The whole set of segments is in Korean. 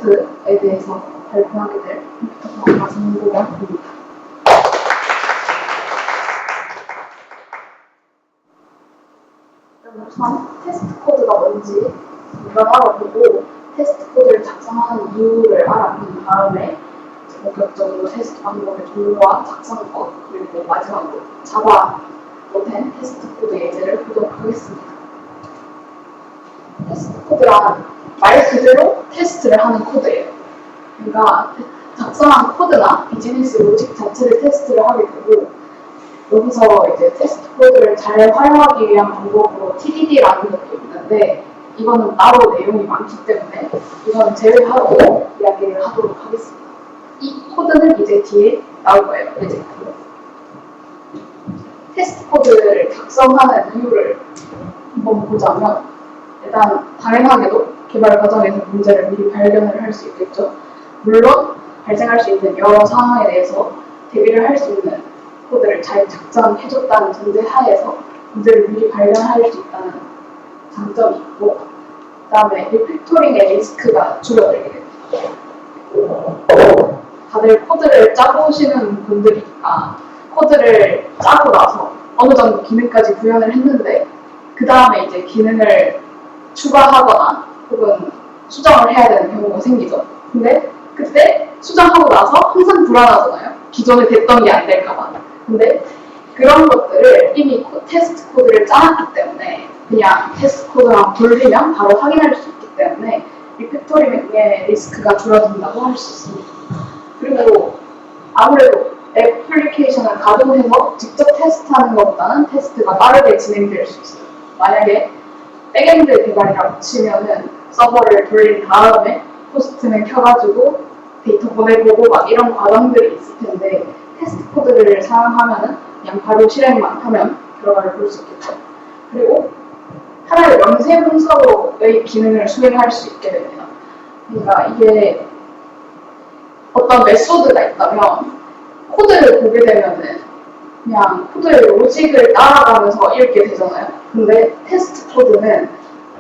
테스트에 대해서 발표하게 될 컴퓨터 과학과 정보원입니다. 우선 테스트 코드가 뭔지 우선 알아보고 테스트 코드를 작성하는 이유를 알아본 다음에 본격적으로 테스트 방법의 종류와 작성법 그리고 마지막으로 자바로 된 테스트 코드 예제를 보도록 하겠습니다. 테스트 코드란 말 그대로 테스트를 하는 코드예요. 그러니까 작성한 코드나 비즈니스 로직 자체를 테스트를 하게 되고 여기서 이제 테스트 코드를 잘 활용하기 위한 방법으로 TDD라는 것도 있는데 이거는 따로 내용이 많기 때문에 이건 제외하고 이야기를 하도록 하겠습니다. 이 코드는 이제 뒤에 나올 거예요. 이제 테스트 코드를 작성하는 이유를 한번 보자면 일단 당연하게도 개발 과정에서 문제를 미리 발견을 할 수 있겠죠. 물론 발생할 수 있는 여러 상황에 대해서 대비를 할 수 있는 코드를 잘 작성해줬다는 전제 하에서 문제를 미리 발견할 수 있다는 장점이 있고 그 다음에 리팩토링의 리스크가 줄어들게 됩니다. 다들 코드를 짜보시는 분들이니까 코드를 짜고 나서 어느 정도 기능까지 구현을 했는데 그 다음에 이제 기능을 추가하거나 혹은 수정을 해야 되는 경우가 생기죠. 근데 그때 수정하고 나서 항상 불안하잖아요. 기존에 됐던 게 안 될까봐. 근데 그런 것들을 이미 테스트 코드를 짜놨기 때문에 그냥 테스트 코드랑 돌리면 바로 확인할 수 있기 때문에 리팩토링의 리스크가 줄어든다고 할 수 있습니다. 그리고 아무래도 애플리케이션을 가동해서 직접 테스트하는 것보다는 테스트가 빠르게 진행될 수 있어요. 만약에 백엔드 개발이라고 치면은 서버를 돌린 다음에 호스트는 켜가지고 데이터 보내보고 막 이런 과정들이 있을 텐데 테스트 코드를 사용하면은 그냥 바로 실행만 하면 결과를 볼 수 있겠죠. 그리고 하나의 명세 분석으로의 기능을 수행할 수 있게 됩니다. 그러니까 이게 어떤 메소드가 있다면 코드를 보게 되면은 그냥 코드의 로직을 따라가면서 읽게 되잖아요. 근데 테스트 코드는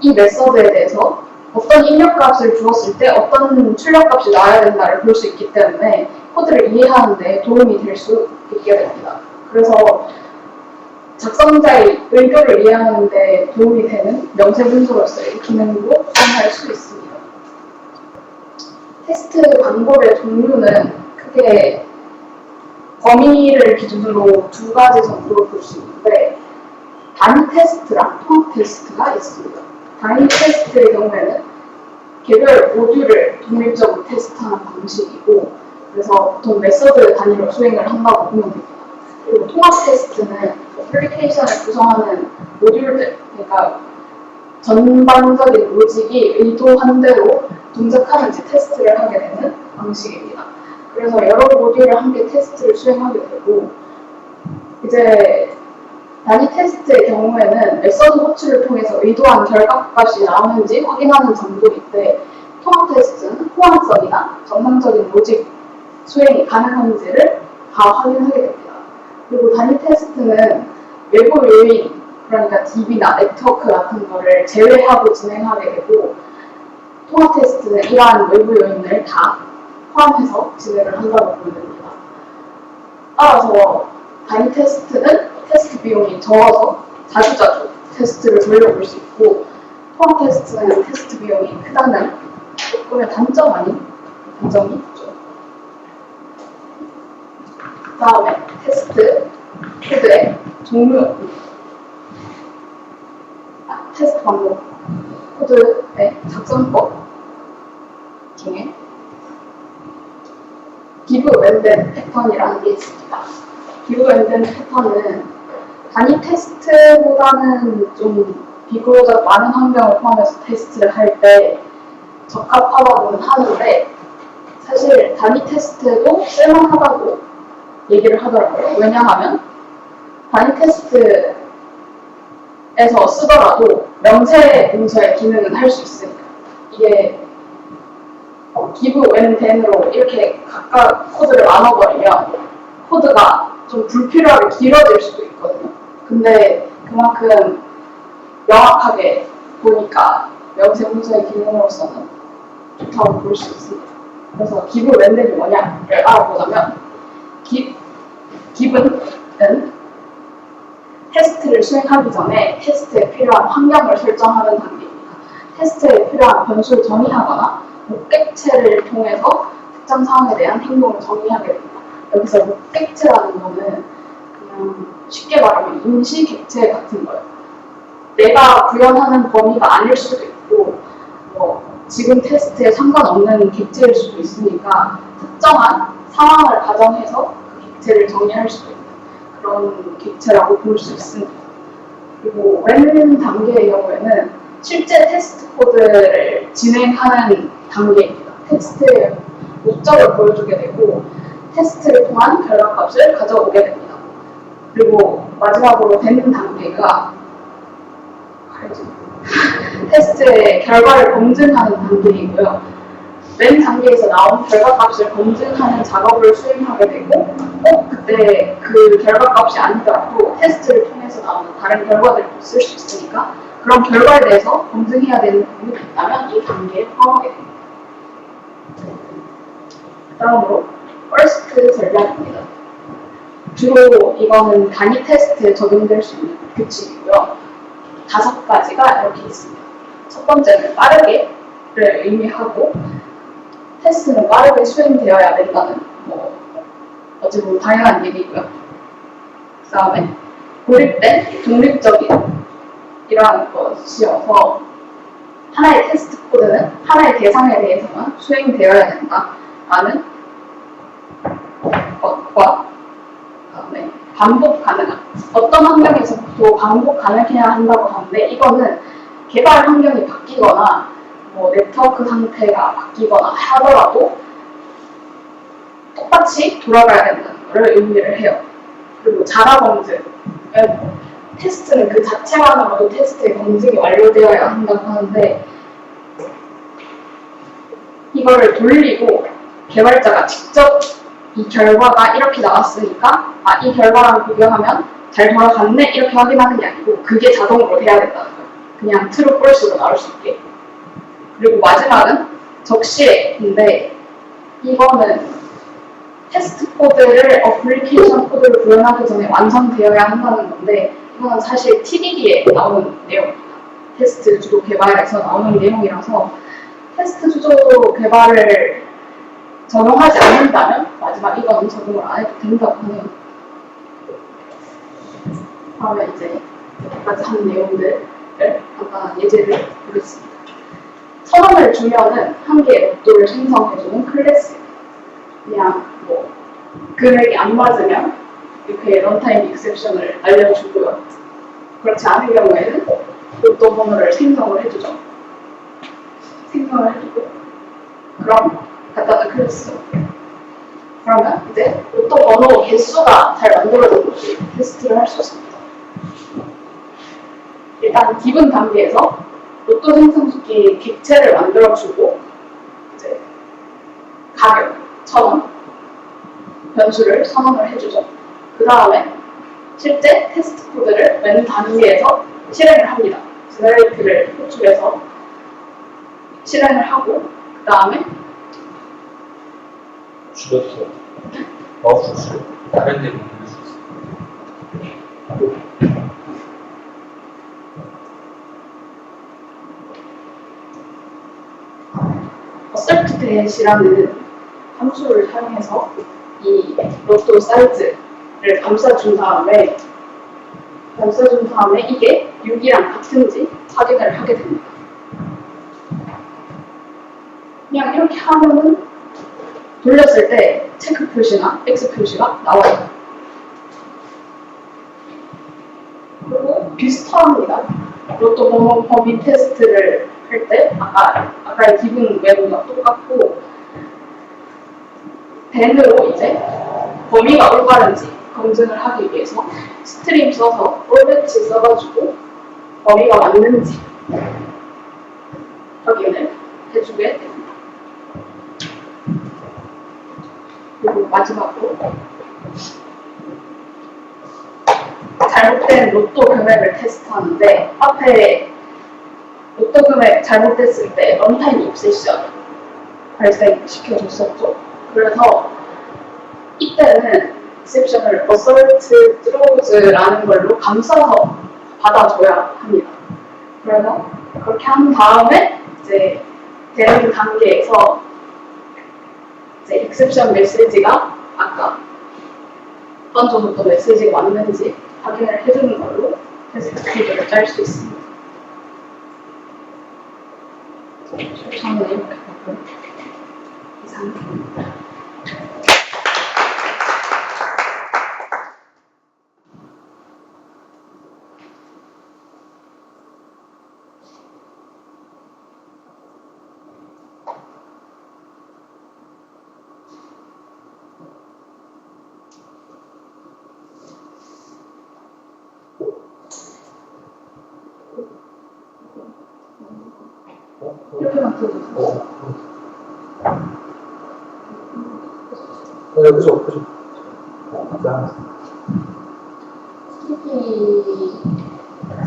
이 메소드에 대해서 어떤 입력값을 주었을 때 어떤 출력값이 나와야 된다를 볼 수 있기 때문에 코드를 이해하는 데 도움이 될 수 있게 됩니다. 그래서 작성자의 의도를 이해하는 데 도움이 되는 명세 분석으로서의 기능도 사용할 수 있습니다. 테스트 방법의 종류는 크게 범위를 기준으로 두 가지 정도로 볼 수 있는데 단위 테스트랑 통합 테스트가 있습니다. 단위 테스트의 경우에는 개별 모듈을 독립적으로 테스트하는 방식이고 그래서 보통 메서드 단위로 수행을 한다고 보면 됩니다. 그리고 통합 테스트는 애플리케이션을 구성하는 모듈들, 그러니까 전반적인 로직이 의도한 대로 동작하는지 테스트를 하게 되는 방식입니다. 그래서 여러 모듈을 함께 테스트를 수행하게 되고 이제 단위 테스트의 경우에는 메서드 호출을 통해서 의도한 결과값이 나오는지 확인하는 정도인데 통합 테스트는 호환성이나 정상적인 로직 수행이 가능한지를 다 확인하게 됩니다. 그리고 단위 테스트는 외부 요인, 그러니까 DB나 네트워크 같은 거를 제외하고 진행하게 되고 통합 테스트는 이러한 외부 요인을 다 포함해서 진행을 한다고 보면 됩니다. 따라서 단위 테스트는 테스트 비용이 적어서 자주자주 테스트를 돌려볼 수 있고 통합 테스트는 테스트 비용이 크다는 조금의 단점 아닌 단점이 있죠. 그 다음에 테스트 코드의 종류입니다. 테스트 방법, 코드의 작성법 중에 기브 웬덴 패턴이라는 게 있습니다. 기브 웬덴 패턴은 단위 테스트보다는 좀 비교적 많은 환경을 포함해서 테스트를 할 때 적합하다고는 하는데 사실 단위 테스트도 쓸만하다고 얘기를 하더라고요. 왜냐하면 단위 테스트에서 쓰더라도 명세 문서의 기능은 할 수 있으니까 이게 give when then으로 이렇게 각각 코드를 나눠버리면 코드가 좀 불필요하게 길어질 수도 있거든요. 근데 그만큼 명확하게 보니까 명세 문서의 기능으로서는 좋다고 볼 수 있습니다. 그래서 give when이 뭐냐를 알아보자면 give는 테스트를 수행하기 전에 테스트에 필요한 환경을 설정하는 단계입니다. 테스트에 필요한 변수를 정의하거나 목격체를 통해서 특정 사항에 대한 행동을 정의하게 됩니다. 여기서 목격체라는 거는 그냥 쉽게 말하면 임시 객체 같은 거예요. 내가 구현하는 범위가 아닐 수도 있고 지금 테스트에 상관없는 객체일 수도 있으니까 특정한 상황을 가정해서 그 객체를 정의할 수도 있는 그런 객체라고 볼 수 있습니다. 그리고 when 단계의 경우에는 실제 테스트 코드를 진행하는 단계입니다. 테스트의 목적을 보여주게 되고 테스트를 통한 결과값을 가져오게 됩니다. 그리고 마지막으로 되는 단계가 테스트의 결과를 검증하는 단계이고요. 맨 단계에서 나온 결과값을 검증하는 작업을 수행하게 되고 그때 그 결과값이 아니더라도 테스트를 통해서 나오는 다른 결과들도 쓸 수 있으니까 그런 결과에 대해서 검증해야 되는 부분이 있다면 이 단계에 포함하게 됩니다. 다음으로 first 전략입니다. 주로 이거는 단위 테스트에 적용될 수 있는 규칙이고요. 5가지가 이렇게 있습니다. 첫 번째는 빠르게를 의미하고 테스트는 빠르게 수행되어야 된다는 어찌 보면 당연한 얘기고요. 그 다음에 고립된 독립적인 이러한 것이어서 하나의 테스트 코드는 하나의 대상에 대해서만 수행되어야 된다라는 것과 그다음에 반복 가능한 어떤 환경에서도 반복 가능해야 한다고 하는데 이거는 개발 환경이 바뀌거나 네트워크 상태가 바뀌거나 하더라도 똑같이 돌아가야 된다는 것을 의미를 해요. 그리고 자가 검증 테스트는 그 자체만으로도 테스트의 검증이 완료되어야 한다고 하는데 이거를 돌리고 개발자가 직접 이 결과가 이렇게 나왔으니까 이 결과랑 비교하면 잘 돌아갔네 이렇게 확인하는 게 아니고 그게 자동으로 돼야 된다는 거예요. 그냥 true, false로 나올 수 있게. 그리고 마지막은 적시인데 이거는 테스트 코드를 어플리케이션 코드를 구현하기 전에 완성되어야 한다는 건데 이거는 사실 TDD에 나오는 내용입니다. 테스트 주도 개발에서 나오는 내용이라서 테스트 주도 개발을 적용하지 않는다면 마지막 이거는 적용을 안 해도 된다고 하네요. 다음에 이제 여기까지 한 내용들을 간단한 예제를 보겠습니다. 선언을 주면은 한 개의 로또를 생성해주는 클래스입니다. 그냥 금액이 안 맞으면 이렇게 런타임 익셉션을 알려주고요. 그렇지 않은 경우에는 로또 번호를 생성을 해주죠. 생성을 해주고 그럼 갖다 클래스. 그러면 이제 로또 번호 개수가 잘 만들어졌는지 테스트를 할 수 있습니다. 일단 기본 단계에서 로또 생성수기 객체를 만들어주고 이제 가격 1,000원 변수를 선언을 해주죠. 그 다음에 실제 테스트 코드를 맨 단계에서 실행을 합니다. 제너레이트를 호출해서 실행을 하고 그 다음에 줄여서 마우스 다른 데로 옮길 수 있어요. assert dat이라는 함수를 사용해서 이 로또 사이즈를 감싸준 다음에 이게 6이랑 같은지 확인을 하게 됩니다. 그냥 이렇게 하면은 돌렸을 때 체크 표시나 X 표시가 나와요. 그리고 비슷합니다. 로또 번호 범위 테스트를 할 때 아까의 기본 외부가 똑같고 벤으로 이제 범위가 올바른지 검증을 하기 위해서 스트림 써서 올배치 써가지고 범위가 맞는지 확인을 해주게 됩니다. 그리고 마지막으로 잘못된 로또 금액을 테스트하는데 앞에 로또 금액 잘못됐을 때 런타임 입세션 발생시켜줬었죠. 그래서 이때는 exception을 assert throughs라는 걸로 감싸서 받아줘야 합니다. 그래서 그렇게 한 다음에 이제 대응 단계에서 이제 exception 메시지가 아까 던져줬던 메시지가 맞는지 확인을 해주는 걸로 테스트 코드를 짤 수 있습니다. 저는 이렇게 하고 이상입니다. 이렇게만 들어주세요. 네, 그죠, 그죠.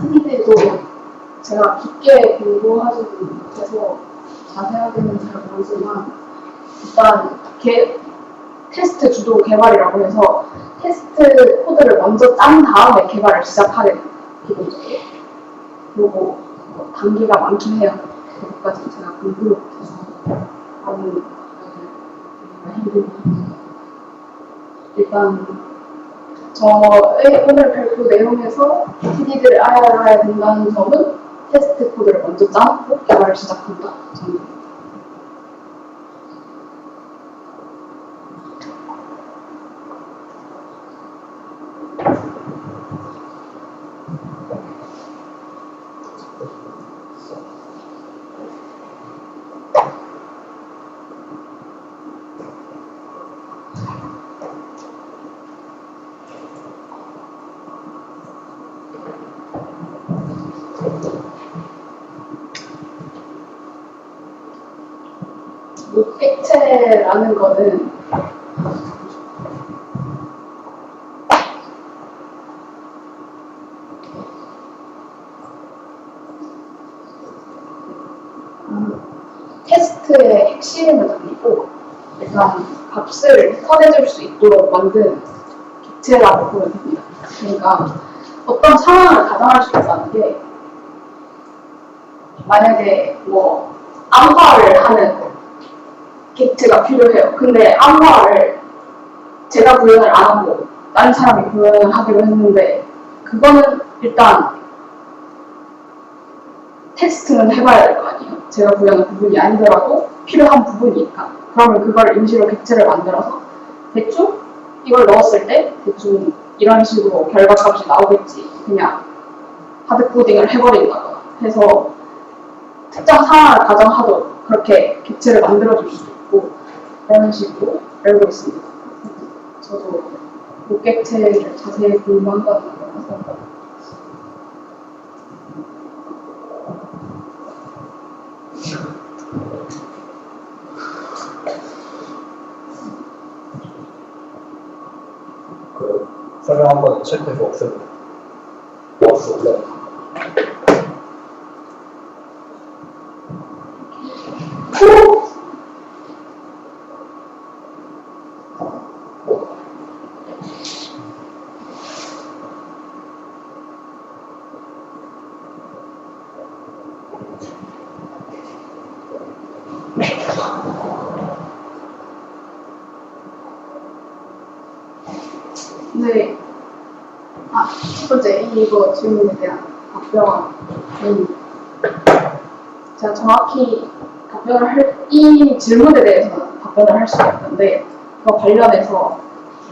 TD도 제가 깊게 공부하지 못해서 자세하게는 잘 모르지만 일단 테스트 주도 개발이라고 해서 테스트 코드를 먼저 짠 다음에 개발을 시작하게 돼요. 기본적으로. 그리고 단계가 많긴 해요. 그것까지 제가 공부를 못해서 너무 힘들고 일단 저의 오늘 발표 내용에서 TD들을 알아야 된다는 점은 테스트 코드를 먼저 짜고 개발을 시작한다 정도. 액체라는 거는 테스트의 핵심을 담고 일단 값을 꺼내줄 수 있도록 만든 객체라고 보면 됩니다. 그러니까 어떤 상황을 가정할 수 있다는 게 만약에 뭐 암화를 하는 객체가 필요해요. 근데 암화를 제가 구현을 안 하고 다른 사람이 구현을 하기로 했는데 그거는 일단 테스트는 해봐야 될 거 아니에요. 제가 구현한 부분이 아니더라도 필요한 부분이니까. 그러면 그걸 임시로 객체를 만들어서 대충 이걸 넣었을 때 대충 이런 식으로 결과값이 나오겠지. 그냥 하드코딩을 해버린다거나 해서 특정 상황을 가정하도록 그렇게 객체를 만들어줄 수도 있고 그런 식으로 알고 있습니다. 저도 목객체를 자세히 공부한 건 아니라서 그 설명 한번 체크해서 없애고 올려. 네. 첫 번째 이거 질문에 대한 답변은 제가 정확히 이 질문에 대해서는 답변을 할 수가 없는데 그거 관련해서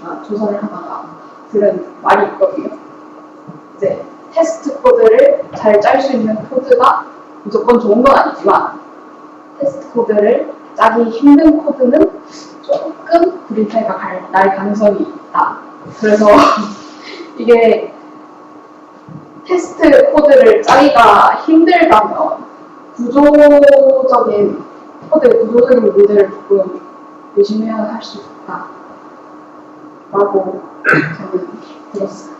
제가 조사를 하다가 들은 말이 있거든요. 이제 테스트 코드를 잘 짤 수 있는 코드가 무조건 좋은 건 아니지만 테스트 코드를 짜기 힘든 코드는 조금 그림 차이가 날 가능성이 있다. 그래서 이게 테스트 코드를 짜기가 힘들다면 구조적인 문제를 조금 의심해야 할 수 있다 라고 저는 들었습니다.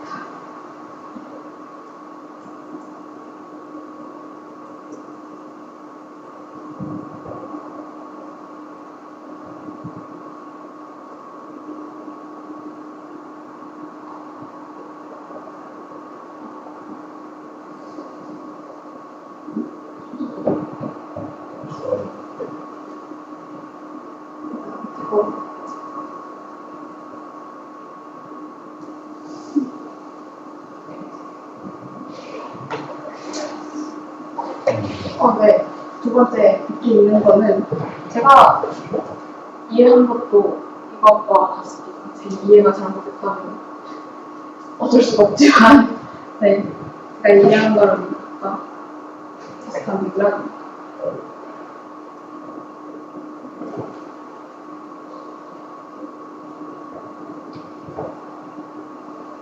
두 번째 느낌 있는 거는 제가 이해한 것도 이것과 같습니다. 제 이해가 잘못됐다면 어쩔 수가 없지만 네, 제가 이해한 거랑 같다. 비슷합니다.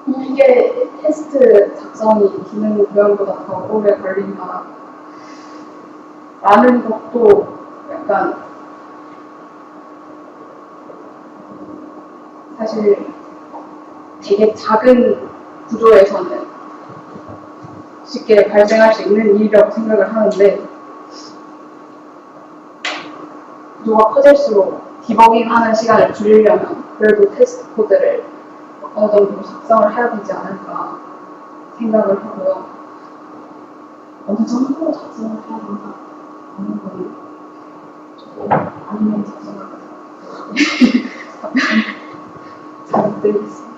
이게 테스트 작성이 기능 구현보다 더 오래 걸린다. 라는 것도 약간 사실 되게 작은 구조에서는 쉽게 발생할 수 있는 일이라고 생각을 하는데 구조가 커질수록 디버깅하는 시간을 줄이려면 그래도 테스트 코드를 어느 정도 작성을 해야 되지 않을까 생각을 하고요. 어느 정도 작성을 해야 된다 하는 건 저도 아니면 작성을 답변을 잘못드리겠습니다.